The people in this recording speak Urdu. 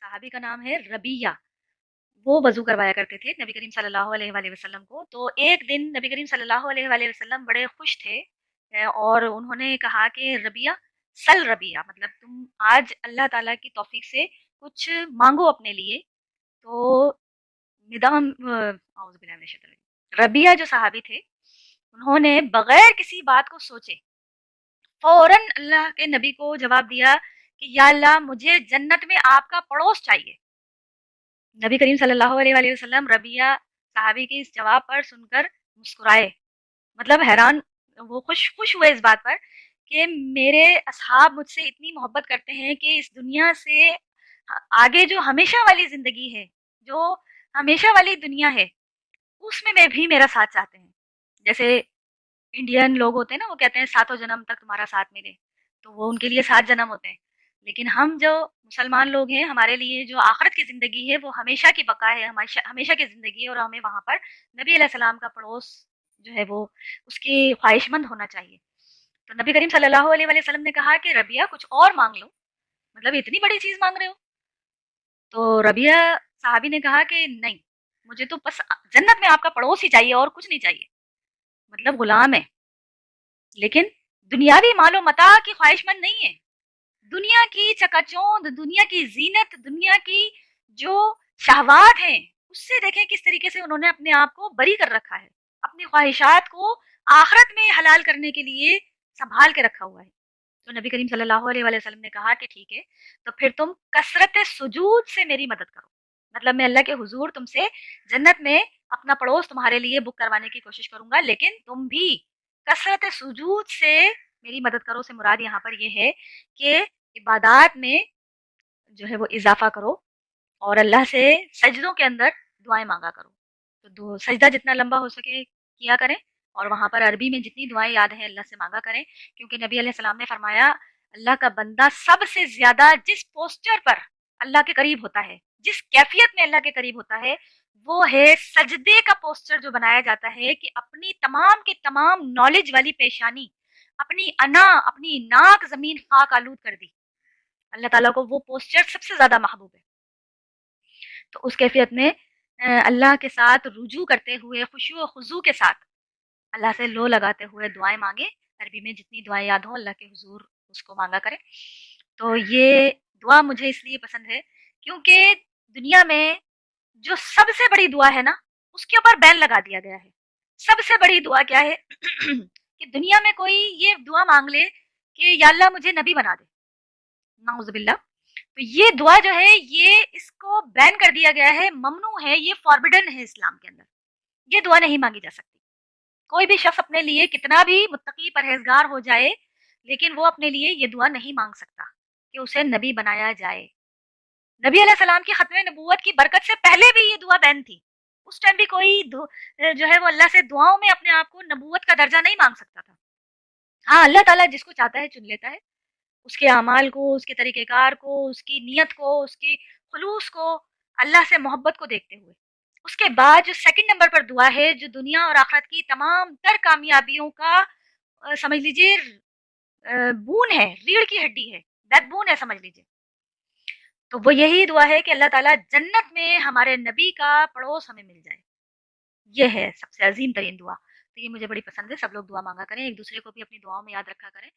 صحابی کا نام ہے ربیہ. وہ وضو کروایا کرتے تھے نبی کریم صلی اللہ علیہ وآلہ وسلم کو. تو ایک دن نبی کریم صلی اللہ علیہ وآلہ وسلم بڑے خوش تھے اور انہوں نے کہا کہ ربیہ سل ربیہ، مطلب تم آج اللہ تعالیٰ کی توفیق سے کچھ مانگو اپنے لیے. تو ندام اعوذ باللہ من الشیطان الرجیم، ربیہ جو صحابی تھے انہوں نے بغیر کسی بات کو سوچے فوراً اللہ کے نبی کو جواب دیا کہ یا اللہ مجھے جنت میں آپ کا پڑوس چاہیے. نبی کریم صلی اللہ علیہ وآلہ وسلم ربیہ صحابی کے اس جواب پر سن کر مسکرائے، مطلب حیران، وہ خوش ہوئے اس بات پر کہ میرے اصحاب مجھ سے اتنی محبت کرتے ہیں کہ اس دنیا سے آگے جو ہمیشہ والی زندگی ہے، جو ہمیشہ والی دنیا ہے، اس میں بھی میرا ساتھ چاہتے ہیں. جیسے انڈین لوگ ہوتے ہیں نا، وہ کہتے ہیں ساتوں جنم تک تمہارا ساتھ ملے، تو وہ ان کے لیے 7 جنم ہوتے ہیں. لیکن ہم جو مسلمان لوگ ہیں، ہمارے لیے جو آخرت کی زندگی ہے وہ ہمیشہ کی بقا ہے، ہمیشہ کی زندگی ہے، اور ہمیں وہاں پر نبی علیہ السلام کا پڑوس جو ہے وہ اس کی خواہش مند ہونا چاہیے. تو نبی کریم صلی اللہ علیہ وسلم نے کہا کہ ربیہ کچھ اور مانگ لو، مطلب اتنی بڑی چیز مانگ رہے ہو. تو ربیہ صحابی نے کہا کہ نہیں، مجھے تو بس جنت میں آپ کا پڑوس ہی چاہیے اور کچھ نہیں چاہیے، مطلب غلام ہے لیکن دنیاوی مال و متاع کی خواہش مند نہیں ہے. دنیا کی چکا چوند، دنیا کی زینت، دنیا کی جو شہوات ہیں، اس سے دیکھیں کس طریقے سے انہوں نے اپنے آپ کو بری کر رکھا ہے، اپنی خواہشات کو آخرت میں حلال کرنے کے لیے سنبھال کے رکھا ہوا ہے. تو نبی کریم صلی اللہ علیہ وآلہ وسلم نے کہا کہ ٹھیک ہے، تو پھر تم کثرت سجود سے میری مدد کرو، مطلب میں اللہ کے حضور تم سے جنت میں اپنا پڑوس تمہارے لیے بک کروانے کی کوشش کروں گا، لیکن تم بھی کثرت سجود سے میری مدد کرو. سے مراد یہاں پر یہ ہے کہ عبادات میں جو ہے وہ اضافہ کرو اور اللہ سے سجدوں کے اندر دعائیں مانگا کرو. تو سجدہ جتنا لمبا ہو سکے کیا کریں، اور وہاں پر عربی میں جتنی دعائیں یاد ہیں اللہ سے مانگا کریں، کیونکہ نبی علیہ السلام نے فرمایا اللہ کا بندہ سب سے زیادہ جس پوسچر پر اللہ کے قریب ہوتا ہے، جس کیفیت میں اللہ کے قریب ہوتا ہے، وہ ہے سجدے کا پوسچر جو بنایا جاتا ہے کہ اپنی تمام کے تمام نالج والی پیشانی، اپنی انا، اپنی ناک زمین خاک آلود کر دی. اللہ تعالیٰ کو وہ پوسچر سب سے زیادہ محبوب ہے. تو اس کیفیت میں اللہ کے ساتھ رجوع کرتے ہوئے خشوع و خضوع کے ساتھ اللہ سے لو لگاتے ہوئے دعائیں مانگے. عربی میں جتنی دعائیں یاد ہوں اللہ کے حضور اس کو مانگا کرے. تو یہ دعا مجھے اس لیے پسند ہے کیونکہ دنیا میں جو سب سے بڑی دعا ہے نا، اس کے اوپر بین لگا دیا گیا ہے. سب سے بڑی دعا کیا ہے کہ دنیا میں کوئی یہ دعا مانگ لے کہ یا اللہ مجھے نبی بنا دے، نعوذ باللہ. تو یہ دعا جو ہے یہ اس کو بین کر دیا گیا ہے، ممنوع ہے، یہ فاربڈن ہے اسلام کے اندر. یہ دعا نہیں مانگی جا سکتی. کوئی بھی شخص اپنے لیے کتنا بھی متقی پرہیزگار ہو جائے لیکن وہ اپنے لیے یہ دعا نہیں مانگ سکتا کہ اسے نبی بنایا جائے. نبی علیہ السلام کی ختم نبوت کی برکت سے پہلے بھی یہ دعا بین تھی. اس ٹائم بھی کوئی جو ہے وہ اللہ سے دعاؤں میں اپنے آپ کو نبوت کا درجہ نہیں مانگ سکتا تھا. ہاں اللہ تعالیٰ جس کو چاہتا ہے چن لیتا ہے، اس کے اعمال کو، اس کے طریقہ کار کو، اس کی نیت کو، اس کی خلوص کو، اللہ سے محبت کو دیکھتے ہوئے. اس کے بعد جو سیکنڈ نمبر پر دعا ہے، جو دنیا اور آخرت کی تمام تر کامیابیوں کا سمجھ لیجیے بون ہے، ریڑھ کی ہڈی ہے، بیک بون ہے سمجھ لیجیے. تو وہ یہی دعا ہے کہ اللہ تعالیٰ جنت میں ہمارے نبی کا پڑوس ہمیں مل جائے. یہ ہے سب سے عظیم ترین دعا. تو یہ مجھے بڑی پسند ہے. سب لوگ دعا مانگا کریں، ایک دوسرے کو بھی اپنی دعاؤں میں یاد رکھا کریں.